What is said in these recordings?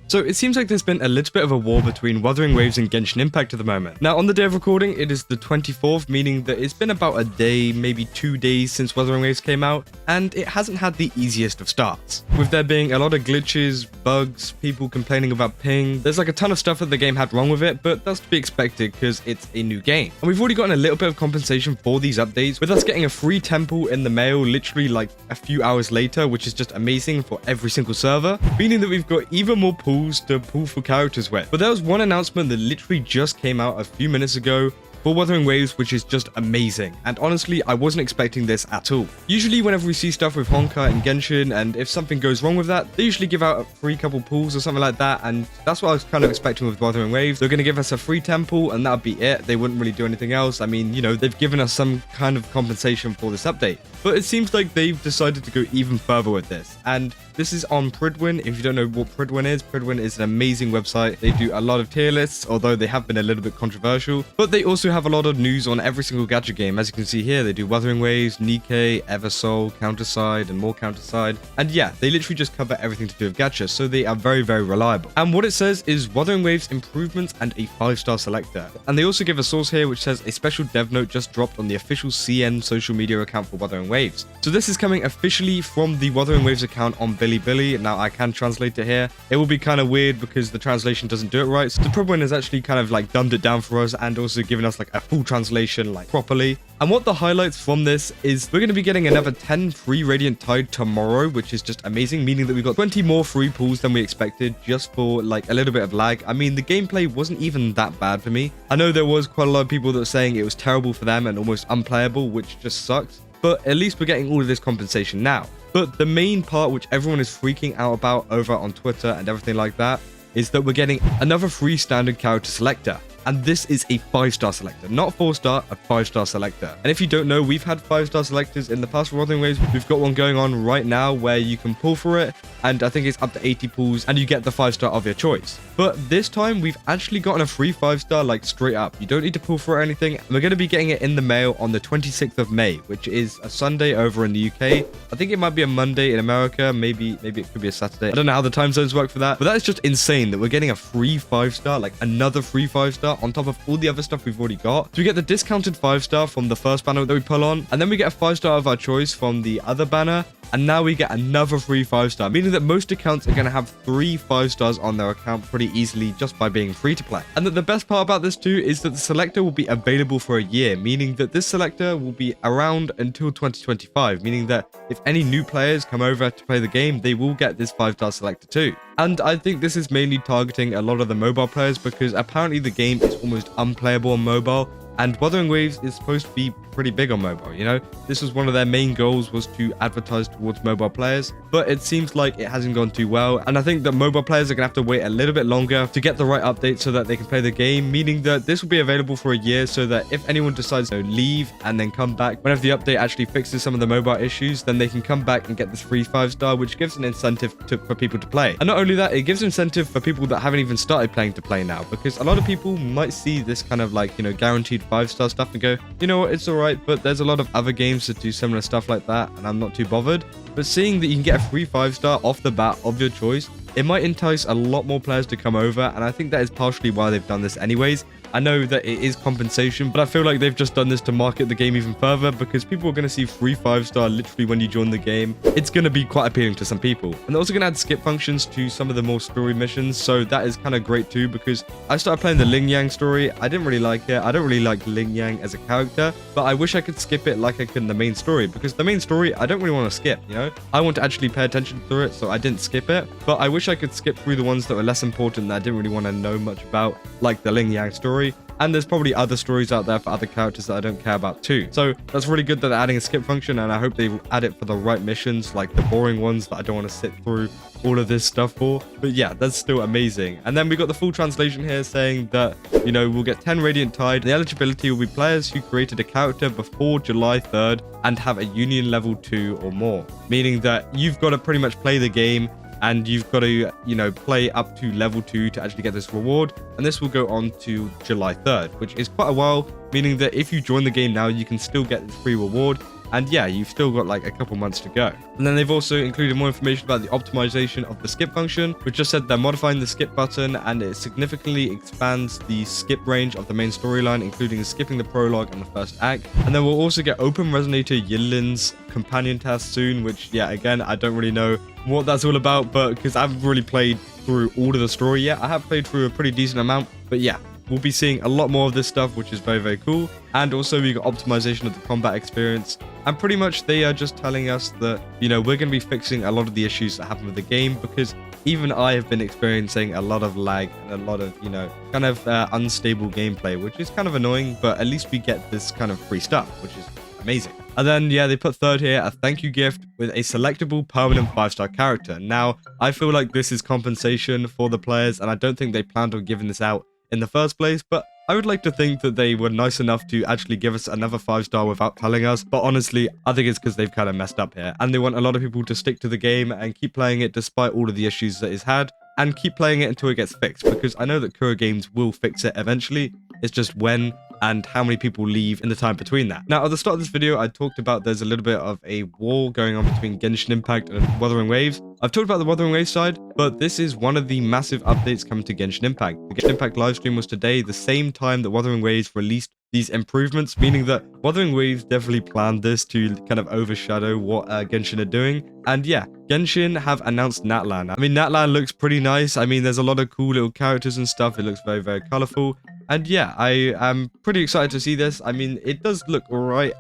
So it seems like there's been a little bit of a war between Wuthering Waves and Genshin Impact at the moment. Now on the day of recording, it is the 24th, meaning that it's been about a day, maybe 2 days since Wuthering Waves came out, and it hasn't had the easiest of starts. With there being a lot of glitches, bugs, people complaining about ping, there's like a ton of stuff that the game had wrong with it, but that's to be expected because it's a new game. And we've already gotten a little bit of compensation for these updates, with us getting a free temple in the mail literally like a few hours later, which is just amazing for every single server, meaning that we've got even more pools to pull for characters with. But there was one announcement that literally just came out a few minutes ago for Wuthering Waves, which is just amazing. And honestly, I wasn't expecting this at all. Usually whenever we see stuff with Honkai and Genshin, and if something goes wrong with that, they usually give out a free couple pools or something like that, and that's what I was kind of expecting with Wuthering Waves. They're going to give us a free temple, and that'll be it. They wouldn't really do anything else. I mean, you know, they've given us some kind of compensation for this update. But it seems like they've decided to go even further with this. And this is on Pridwin. If you don't know what Pridwin is an amazing website. They do a lot of tier lists, although they have been a little bit controversial. But they also have a lot of news on every single gacha game. As you can see here, they do Wuthering Waves, Nikkei, Eversoul, Counterside, and more Counterside. And yeah, they literally just cover everything to do with gacha, so they are very, very reliable. And what it says is Wuthering Waves improvements and a 5-star selector. And they also give a source here which says a special dev note just dropped on the official CN social media account for Wuthering Waves. So this is coming officially from the Wuthering Waves account on Bilibili. Now I can translate it here. It will be kind of weird because the translation doesn't do it right. So the Pridwin has actually kind of like dumbed it down for us and also given us like a full translation like properly. And what the highlights from this is we're going to be getting another 10 free Radiant Tide tomorrow, which is just amazing, meaning that we've got 20 more free pools than we expected just for like a little bit of lag. I mean, the gameplay wasn't even that bad for me. I know there was quite a lot of people that were saying it was terrible for them and almost unplayable, which just sucks. But at least we're getting all of this compensation now. But the main part which everyone is freaking out about over on Twitter and everything like that is that we're getting another free standard character selector. And this is a 5-star selector, not 4-star, a 5-star selector. And if you don't know, we've had 5-star selectors in the past for Wuthering Waves. We've got one going on right now where you can pull for it, and I think it's up to 80 pulls, and you get the 5-star of your choice. But this time, we've actually gotten a free 5-star, like straight up. You don't need to pull for anything. And we're going to be getting it in the mail on the 26th of May, which is a Sunday over in the UK. I think it might be a Monday in America. Maybe it could be a Saturday. I don't know how the time zones work for that, but that is just insane that we're getting a free 5-star, like another free 5-star on top of all the other stuff we've already got. So we get the discounted 5-star from the first banner that we pull on, and then we get a 5-star of our choice from the other banner, and now we get another free 5-star, meaning that most accounts are going to have 3 5-stars on their account pretty easily just by being free to play. And that the best part about this too is that the selector will be available for a year, meaning that this selector will be around until 2025, meaning that if any new players come over to play the game, they will get this 5-star selector too. And I think this is mainly targeting a lot of the mobile players because apparently the game is almost unplayable on mobile, and Wuthering Waves is supposed to be pretty big on mobile, you know? This was one of their main goals, was to advertise towards mobile players, but it seems like it hasn't gone too well. And I think that mobile players are gonna have to wait a little bit longer to get the right update so that they can play the game, meaning that this will be available for a year so that if anyone decides to leave and then come back, whenever the update actually fixes some of the mobile issues, then they can come back and get this free 5-star, which gives an incentive for people to play. And not only that, it gives incentive for people that haven't even started playing to play now, because a lot of people might see this kind of like, you know, guaranteed 5-star stuff and go, you know what, it's all right, but there's a lot of other games that do similar stuff like that, and I'm not too bothered. But seeing that you can get a free 5-star off the bat of your choice, it might entice a lot more players to come over, and I think that is partially why they've done this anyways. I know that it is compensation, but I feel like they've just done this to market the game even further because people are going to see free 5-star literally when you join the game. It's going to be quite appealing to some people. And they're also going to add skip functions to some of the more story missions, so that is kind of great too, because I started playing the Ling Yang story. I didn't really like it. I don't really like Ling Yang as a character, but I wish I could skip it like I could in the main story, because the main story, I don't really want to skip, you know? I want to actually pay attention to it, so I didn't skip it, but I wish I could skip through the ones that were less important that I didn't really want to know much about, like the Ling Yang story. And there's probably other stories out there for other characters that I don't care about too. So that's really good that they're adding a skip function, and I hope they add it for the right missions, like the boring ones that I don't want to sit through all of this stuff for. But yeah, that's still amazing. And then we got the full translation here saying that, you know, we'll get 10 Radiant Tide. The eligibility will be players who created a character before July 3rd and have a Union level 2 or more, meaning that you've got to pretty much play the game and you've got to, you know, play up to level 2 to actually get this reward. And this will go on to July 3rd, which is quite a while, meaning that if you join the game now, you can still get this free reward. And yeah, you've still got like a couple months to go. And then they've also included more information about the optimization of the skip function, which just said they're modifying the skip button and it significantly expands the skip range of the main storyline, including skipping the prologue and the first act. And then we'll also get open resonator Yinlin's companion task soon, which yeah, again, I don't really know what that's all about, but because I haven't really played through all of the story yet. I have played through a pretty decent amount, but yeah, we'll be seeing a lot more of this stuff, which is very, very cool. And also we got optimization of the combat experience. And pretty much they are just telling us that, you know, we're going to be fixing a lot of the issues that happen with the game, because even I have been experiencing a lot of lag and a lot of, you know, kind of unstable gameplay, which is kind of annoying, but at least we get this kind of free stuff, which is amazing. And then, yeah, they put third here, a thank you gift with a selectable permanent 5-star character. Now, I feel like this is compensation for the players, and I don't think they planned on giving this out in the first place, but I would like to think that they were nice enough to actually give us another 5-star without telling us. But honestly, I think it's because they've kind of messed up here, and they want a lot of people to stick to the game and keep playing it despite all of the issues that it's had, and keep playing it until it gets fixed, because I know that Kura Games will fix it eventually. It's just when and how many people leave in the time between that. Now, at the start of this video, I talked about there's a little bit of a war going on between Genshin Impact and Wuthering Waves. I've talked about the Wuthering Waves side, but this is one of the massive updates coming to Genshin Impact. The Genshin Impact livestream was today, the same time that Wuthering Waves released these improvements, meaning that Wuthering Waves definitely planned this to kind of overshadow what Genshin are doing. And yeah, Genshin have announced natlan. I mean, natlan looks pretty nice. I mean, there's a lot of cool little characters and stuff. It looks very, very colorful. And yeah, I am pretty excited to see this. I mean, it does look alright.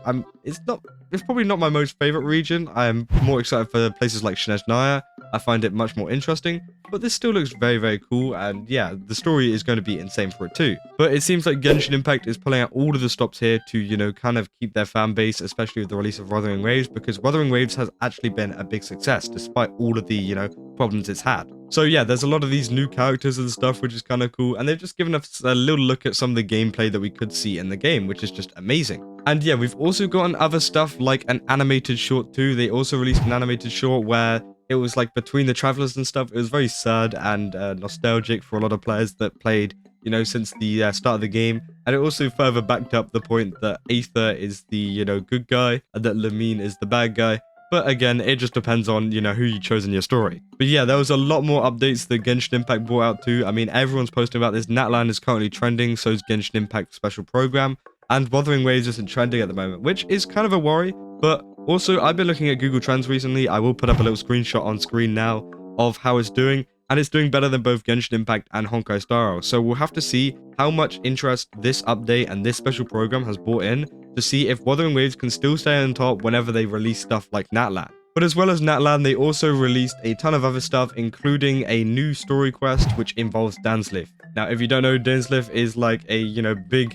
It's probably not my most favorite region. I am more excited for places like Snezhnaya. I find it much more interesting, but this still looks very, very cool. And yeah, the story is going to be insane for it too. But it seems like Genshin Impact is pulling out all of the stops here to, you know, kind of keep their fan base, especially with the release of Wuthering Waves, because Wuthering Waves has actually been a big success despite all of the, you know, problems it's had. So yeah, there's a lot of these new characters and stuff, which is kind of cool. And they've just given us a little look at some of the gameplay that we could see in the game, which is just amazing. And yeah, we've also gotten other stuff like an animated short too. They also released an animated short where it was like between the travelers and stuff. It was very sad and nostalgic for a lot of players that played, you know, since the start of the game. And it also further backed up the point that Aether is the, you know, good guy and that Lamine is the bad guy. But again, it just depends on, you know, who you chose in your story. But yeah, there was a lot more updates that Genshin Impact brought out too. I mean, everyone's posting about this. natlan is currently trending, so is Genshin Impact special program. And Wuthering Waves isn't trending at the moment, which is kind of a worry. But also, I've been looking at Google Trends recently. I will put up a little screenshot on screen now of how it's doing. And it's doing better than both Genshin Impact and Honkai Star Rail. So we'll have to see how much interest this update and this special program has brought in to see if Wuthering Waves can still stay on top whenever they release stuff like natlan. But as well as natlan, they also released a ton of other stuff, including a new story quest which involves Danslif. Now, if you don't know, Danslif is like a, you know, big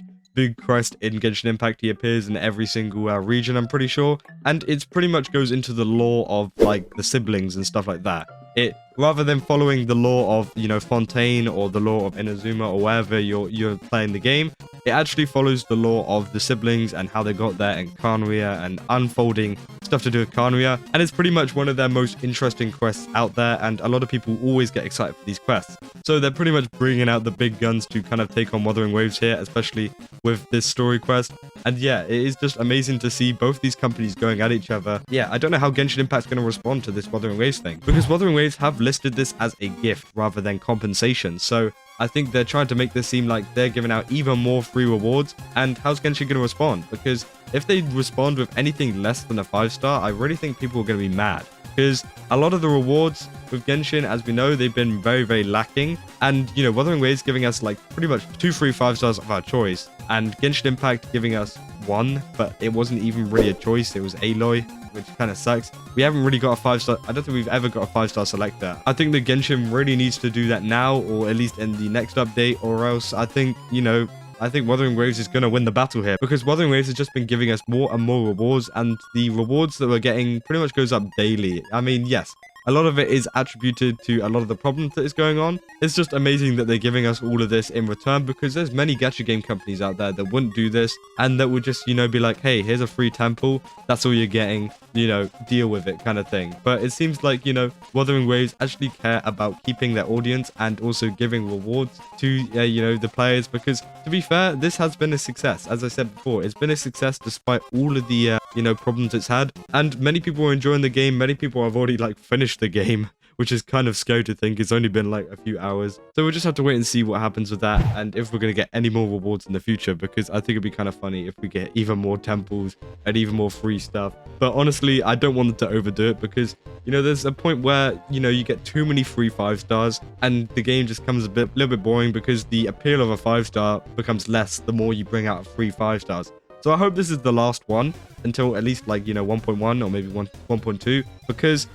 quest in Genshin Impact. He appears in every single region, I'm pretty sure, and it's pretty much goes into the lore of like the siblings and stuff like that. It, rather than following the lore of, you know, Fontaine or the lore of Inazuma or wherever you're playing the game, it actually follows the lore of the siblings and how they got there and Karnria and unfolding stuff to do with Karnria. And it's pretty much one of their most interesting quests out there, and a lot of people always get excited for these quests. So they're pretty much bringing out the big guns to kind of take on Wuthering Waves here, especially with this story quest. And yeah, it is just amazing to see both these companies going at each other. Yeah, I don't know how Genshin Impact's going to respond to this Wuthering Waves thing, because Wuthering Waves have listed this as a gift rather than compensation. So I think they're trying to make this seem like they're giving out even more free rewards. And how's Genshin going to respond? Because if they respond with anything less than a 5-star, I really think people are going to be mad. Because a lot of the rewards with Genshin, as we know, they've been very, very lacking. And, you know, Wuthering Waves giving us like pretty much 2, 3, 5 stars of our choice. And Genshin Impact giving us 1, but it wasn't even really a choice. It was Aloy, which kind of sucks. We haven't really got a 5-star. I don't think we've ever got a 5-star selector. I think that Genshin really needs to do that now, or at least in the next update, or else I think, you know, I think Wuthering Waves is going to win the battle here, because Wuthering Waves has just been giving us more and more rewards, and the rewards that we're getting pretty much goes up daily. I mean, yes, a lot of it is attributed to a lot of the problems that is going on. It's just amazing that they're giving us all of this in return, because there's many gacha game companies out there that wouldn't do this and that would just, you know, be like, hey, here's a free temple. That's all you're getting, you know, deal with it kind of thing. But it seems like, you know, Wuthering Waves actually care about keeping their audience and also giving rewards to, you know, the players, because to be fair, this has been a success. As I said before, it's been a success despite all of the problems it's had. And many people are enjoying the game. Many people have already like finished the game, which is kind of scary to think. It's only been like a few hours. So we'll just have to wait and see what happens with that, and if we're going to get any more rewards in the future, because I think it'd be kind of funny if we get even more temples and even more free stuff. But honestly, I don't want them to overdo it, because there's a point where you get too many free 5-stars and the game just comes a little bit boring, because the appeal of a 5-star becomes less the more you bring out free 5-stars. So I hope this is the last one until at least like 1.1 or maybe 1.2, because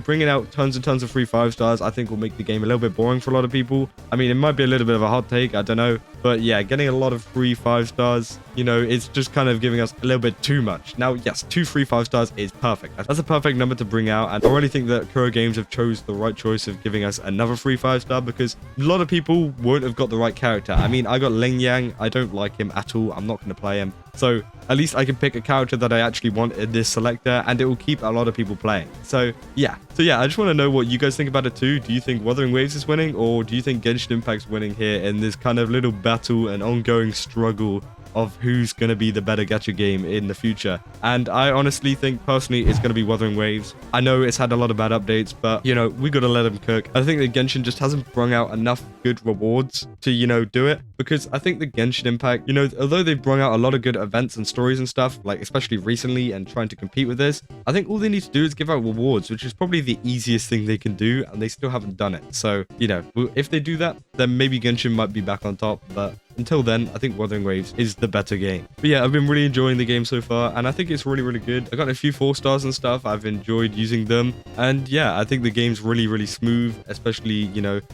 bringing out tons and tons of free 5-stars I think will make the game a little bit boring for a lot of people. I mean, it might be a little bit of a hot take, I don't know, but yeah, getting a lot of free 5-stars, it's just kind of giving us a little bit too much. Now yes, 2 free 5-stars is perfect. That's a perfect number to bring out, and I really think that Kuro Games have chose the right choice of giving us another free 5-star, because a lot of people won't have got the right character. I mean, I got Ling Yang, I don't like him at all, I'm not going to play him. So at least I can pick a character that I actually want in this selector, and it will keep a lot of people playing. So yeah, I just want to know what you guys think about it too. Do you think Wuthering Waves is winning, or do you think Genshin Impact's winning here in this kind of little battle and ongoing struggle of who's going to be the better gacha game in the future? And I honestly think personally it's going to be Wuthering Waves. I know it's had a lot of bad updates, but we got to let them cook. I think that Genshin just hasn't brung out enough good rewards to do it, because I think the Genshin Impact, although they've brung out a lot of good events and stories and stuff, like especially recently and trying to compete with this, I think all they need to do is give out rewards, which is probably the easiest thing they can do, and they still haven't done it. So if they do that, then maybe Genshin might be back on top, but until then, I think Wuthering Waves is the better game. But yeah, I've been really enjoying the game so far, and I think it's really, really good. I got a few 4-stars and stuff. I've enjoyed using them. And yeah, I think the game's really, really smooth, especially,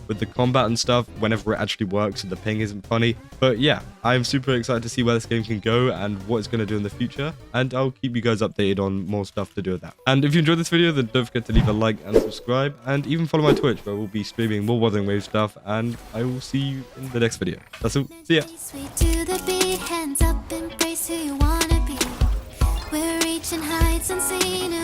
with the combat and stuff, whenever it actually works and the ping isn't funny. But yeah, I'm super excited to see where this game can go and what it's going to do in the future. And I'll keep you guys updated on more stuff to do with that. And if you enjoyed this video, then don't forget to leave a like and subscribe, and even follow my Twitch, where we'll be streaming more Wuthering Waves stuff. And I will see you in the next video. That's all. See ya. Sweet to the beat, hands up, embrace who you wanna be. We're reaching heights unseen.